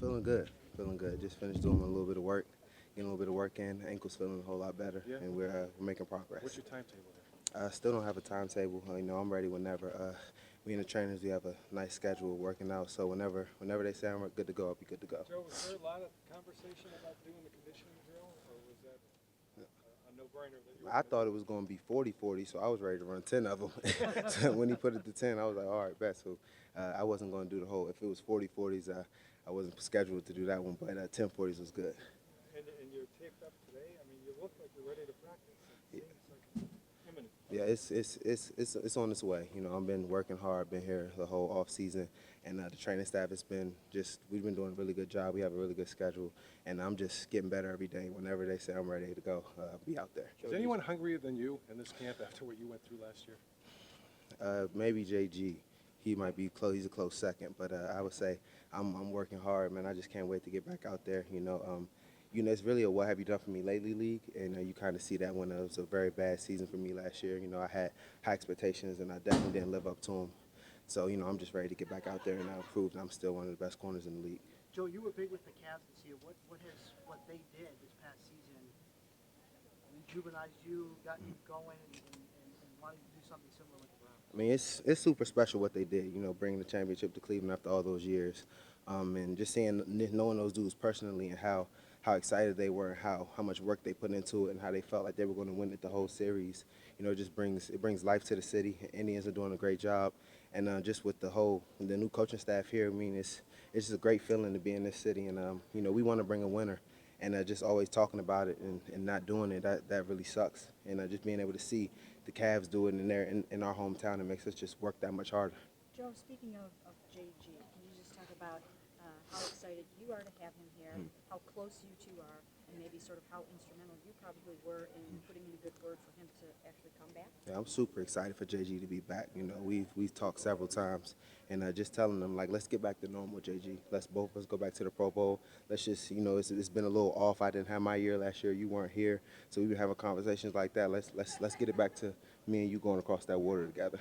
Feeling good, feeling good. Just finished doing a little bit of work, getting a little bit of work in. Ankle's feeling a whole lot better, Yeah. and we're making progress. What's your timetable there? Still don't have a timetable. I'm ready whenever. Me and the trainers, we have a nice schedule working out. So whenever they say I'm good to go, I'll be good to go. Joe, was there a lot of conversation about doing the conditioning drill, or was that a no-brainer that you were I thought it was going to be 40-40, so I was ready to run 10 of them. So when he put it to 10, I was like, all right, bet. So I wasn't going to do the whole. If it was 40-40s, I wasn't scheduled to do that one, but 10-40s was good. And you're taped up today? I mean, you look like you're ready to practice. It seems like imminent. Yeah, it's on its way. I've been working hard, been here the whole off season, and the training staff has been we've been doing a really good job. We have a really good schedule, and I'm just getting better every day. Whenever they say I'm ready to go, be out there. Is anyone hungrier than you in this camp after what you went through last year? Maybe JG. He might be close. He's a close second, but I would say I'm working hard, man. I just can't wait to get back out there. It's really a what have you done for me lately league, and you kind of see that when it was a very bad season for me last year. I had high expectations, and I definitely didn't live up to them. So, I'm just ready to get back out there and prove that I'm still one of the best corners in the league. Joe, you were big with the Cavs this year. What they did this past season rejuvenized you, got you going, and wanting to do something similar with the Browns? I mean, it's super special what they did, bringing the championship to Cleveland after all those years. And just knowing those dudes personally and how excited they were, and how much work they put into it, and how they felt like they were going to win it the whole series. It just brings life to the city. Indians are doing a great job, and just with the new coaching staff here, I mean, it's just a great feeling to be in this city. And we want to bring a winner, and just always talking about it and not doing it, that really sucks. And just being able to see the Cavs do it in our hometown, it makes us just work that much harder. Joe, speaking of JG, can you just talk about how excited you are to have him here, how close you two are, and maybe sort of how instrumental you probably were in putting in a good word for him to actually come back? Yeah, I'm super excited for JG to be back. We've talked several times, and just telling them, like, let's get back to normal, JG. Let's both of us go back to the Pro Bowl. Let's just, it's been a little off. I didn't have my year last year. You weren't here, so we've been having conversations like that. Let's get it back to me and you going across that water together.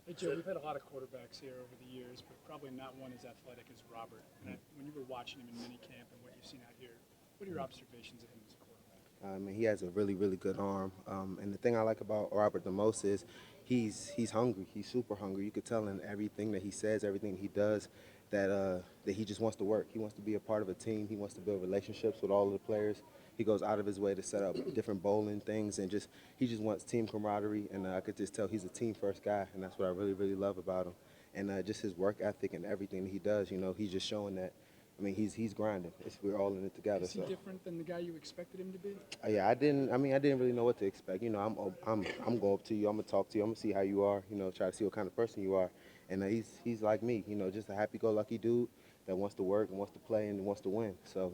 Hey, Joe, we've had a lot of quarterbacks here over the years, but probably not one as athletic as Robert. And when you were watching him in minicamp and what you've seen out here, what are your observations of him as a quarterback? I mean, he has a really, really good arm. And the thing I like about Robert the most is he's hungry. He's super hungry. You could tell in everything that he says, everything he does, that he just wants to work. He wants to be a part of a team. He wants to build relationships with all of the players. He goes out of his way to set up different bowling things, and he just wants team camaraderie. And I could just tell he's a team-first guy, and that's what I really, really love about him. And just his work ethic and everything that he does, he's just showing that. I mean, he's grinding. We're all in it together. Is he different than the guy you expected him to be? Yeah, I didn't really know what to expect. I'm going up to you. I'm gonna talk to you. I'm gonna see how you are. Try to see what kind of person you are. And he's like me. Just a happy-go-lucky dude that wants to work and wants to play and wants to win. So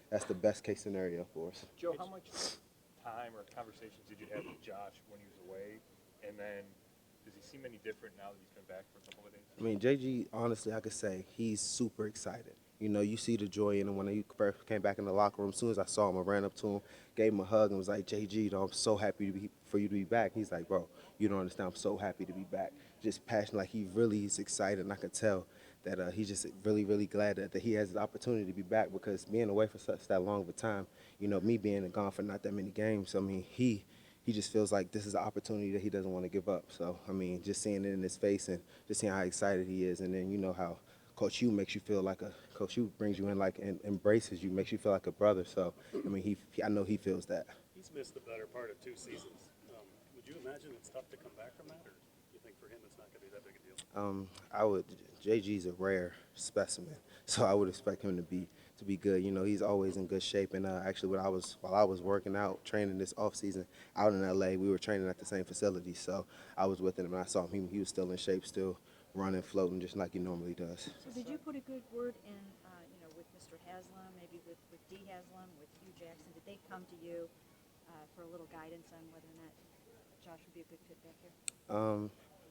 that's the best case scenario for us. Joe, how much time or conversations did you have with Josh when he was away? And then does he seem any different now that he's been back for a couple of days? I mean, JG, honestly, I could say he's super excited. You see the joy in him when he first came back in the locker room. As soon as I saw him, I ran up to him, gave him a hug, and was like, JG, I'm so happy for you to be back. He's like, bro, you don't understand. I'm so happy to be back. Just passionate, like he really is excited, and I could tell that he's just really, really glad that he has the opportunity to be back, because being away for such that long of a time, me being gone for not that many games, I mean, he just feels like this is an opportunity that he doesn't want to give up. So, I mean, just seeing it in his face and just seeing how excited he is, and then how Coach Hugh makes you feel like Coach Hugh brings you in like and embraces you, makes you feel like a brother. So, I mean, I know he feels that. He's missed the better part of 2 seasons. Would you imagine it's tough to come back from that, or do you think for him it's not going to be that big a deal? JG's a rare specimen, so I would expect him to be good. He's always in good shape. And actually, while I was working out, training this off season out in LA, we were training at the same facility. So I was with him, and I saw him. He was still in shape, still running, floating, just like he normally does. So did you put a good word in, with Mr. Haslam, maybe with D. Haslam, with Hugh Jackson? Did they come to you for a little guidance on whether or not Josh would be a good fit back here?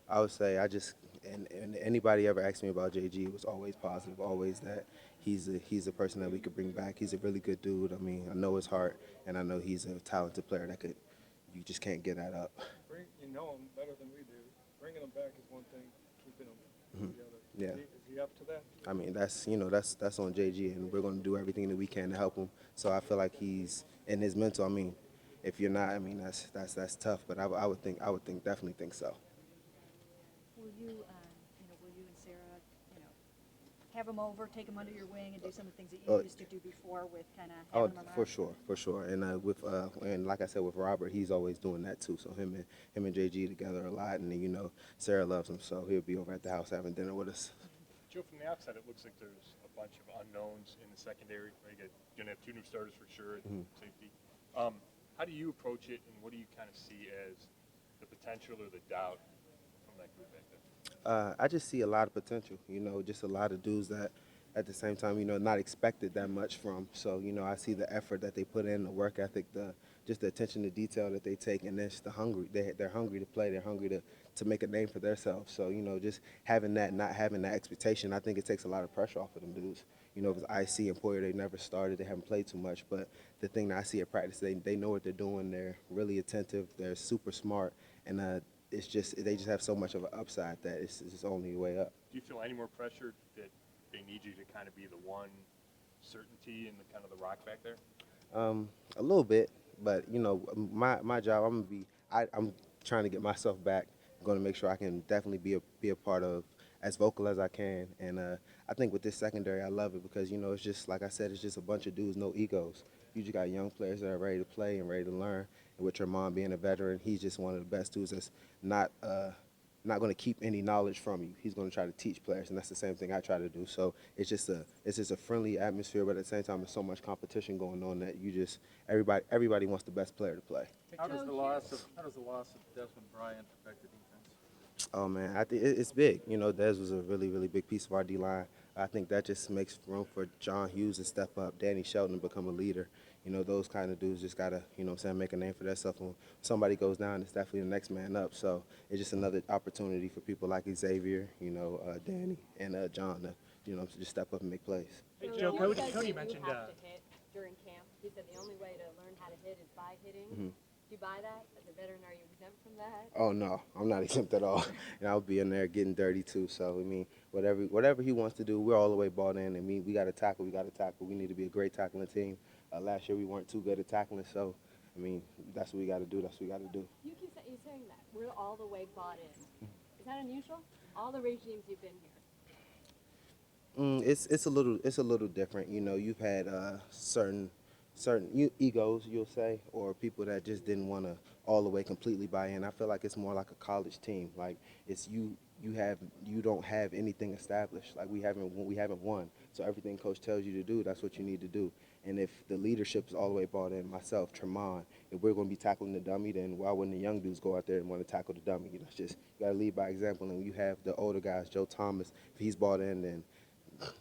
I would say and anybody ever asked me about JG, it was always positive, always that he's a person that we could bring back. He's a really good dude. I mean, I know his heart, and I know he's a talented player you just can't get that up. You know him better than we do. Bringing him back is one thing, keeping him the other. Yeah. Is he up to that? I mean, that's that's on JG, and we're going to do everything that we can to help him. So I feel like he's in his mental. I mean, if you're not, I mean, that's tough. But I would think definitely think so. Will you, will you and Sarah, have him over, take him under your wing, and do some of the things that you used to do before with kind of Oh, having him around? for sure. And and like I said, with Robert, he's always doing that too. So him and JG together a lot, and then, Sarah loves him, so he'll be over at the house having dinner with us. Joe, from the outside, it looks like there's a bunch of unknowns in the secondary. Right? You're going to have 2 new starters for sure at safety. How do you approach it, and what do you kind of see as the potential or the doubt from that group back there? I just see a lot of potential, just a lot of dudes that at the same time, not expected that much from. So, I see the effort that they put in, the work ethic, just the attention to detail that they take, and then just the hungry. They're hungry to play. They're hungry to make a name for themselves. So, just having that, not having that expectation, I think it takes a lot of pressure off of them dudes. Because IC and Poyer, they never started. They haven't played too much. But the thing that I see at practice, they know what they're doing. They're really attentive. They're super smart. And it's just they just have so much of an upside that it's only way up. Do you feel any more pressure that they need you to kind of be the one certainty and the kind of the rock back there? A little bit, but my job, I'm trying to get myself back. I'm going to make sure I can definitely be a part of as vocal as I can. And I think with this secondary, I love it because it's just like I said, it's just a bunch of dudes, no egos. You just got young players that are ready to play and ready to learn. And with Tremont being a veteran, he's just one of the best dudes that's not going to keep any knowledge from you. He's going to try to teach players, and that's the same thing I try to do. So it's just a friendly atmosphere, but at the same time, there's so much competition going on that everybody wants the best player to play. How does the loss of Desmond Bryant affect the defense? Oh man, I think it's big. Dez was a really, really big piece of our D line. I think that just makes room for John Hughes to step up, Danny Shelton to become a leader. Those kind of dudes just gotta, make a name for themselves. When somebody goes down, it's definitely the next man up. So it's just another opportunity for people like Xavier, Danny, and John to, just step up and make plays. Hey, So Joe, he Cody, says Cody that mentioned you have to hit during camp. He said the only way to learn how to hit is by hitting. Do you buy that? As a veteran, are you exempt from that? Oh no, I'm not exempt at all. And I'll be in there getting dirty too. So I mean, whatever he wants to do, we're all the way bought in. And we got to tackle. We need to be a great tackling team. Last year we weren't too good at tackling, so I mean that's what we got to do. That's what we got to do. You keep saying that. We're all the way bought in. Is that unusual? All the regimes you've been here. It's a little different. You've had certain egos, you'll say, or people that just didn't want to all the way completely buy in. I feel like it's more like a college team. Like it's you don't have anything established. Like we haven't won. So everything coach tells you to do, that's what you need to do. And if the leadership is all the way bought in, myself, Tremont, if we're going to be tackling the dummy, then why wouldn't the young dudes go out there and want to tackle the dummy? It's just you got to lead by example. And you have the older guys, Joe Thomas, if he's bought in, then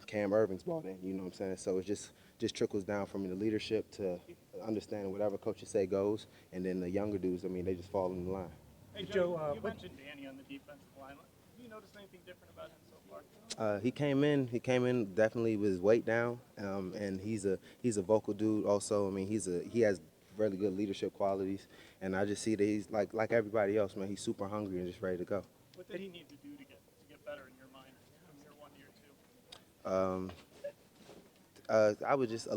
Cam Irving's bought in. You know what I'm saying? So it's just trickles down from the leadership to understanding whatever coaches say goes, and then the younger dudes, I mean, they just fall in the line. Hey, Joe, you mentioned Danny on the defensive line. Have you noticed anything different about him so far? He came in definitely with his weight down, and he's a vocal dude also. I mean, he has really good leadership qualities, and I just see that he's like everybody else, man. He's super hungry and just ready to go. What did he need to do to get better in your mind from year 1 to year 2? I would just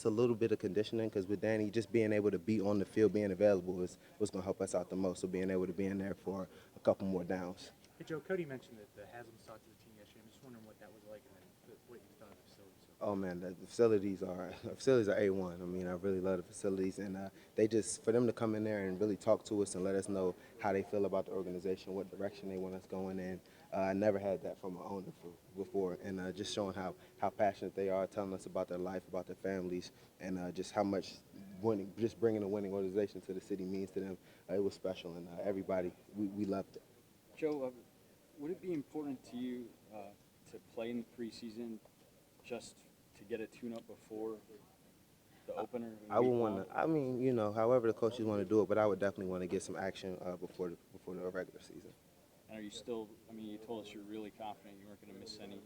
a little bit of conditioning, because with Danny, just being able to be on the field, being available is what's going to help us out the most. So being able to be in there for a couple more downs. Hey, Joe, Cody mentioned that the Haslam's talked to the team yesterday. I'm just wondering what that was like and then what you thought of the facilities. Oh man, the facilities are A1. I mean, I really love the facilities, and they just, for them to come in there and really talk to us and let us know how they feel about the organization, what direction they want us going in. I never had that from an owner before, and just showing how passionate they are, telling us about their life, about their families, and just how much just bringing a winning organization to the city means to them. It was special, and everybody, we loved it. Joe, would it be important to you to play in the preseason just to get a tune-up before the opener? I would want to. I mean, however the coaches want to do it, but I would definitely want to get some action before the regular season. And are you still? I mean, you told us you're really confident you weren't going to miss any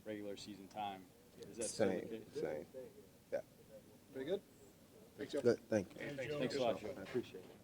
regular season time. Is that still the case? Same. Yeah. Very good. Thanks, Joe. Good. Thank you. Thanks a lot, Joe. I appreciate it.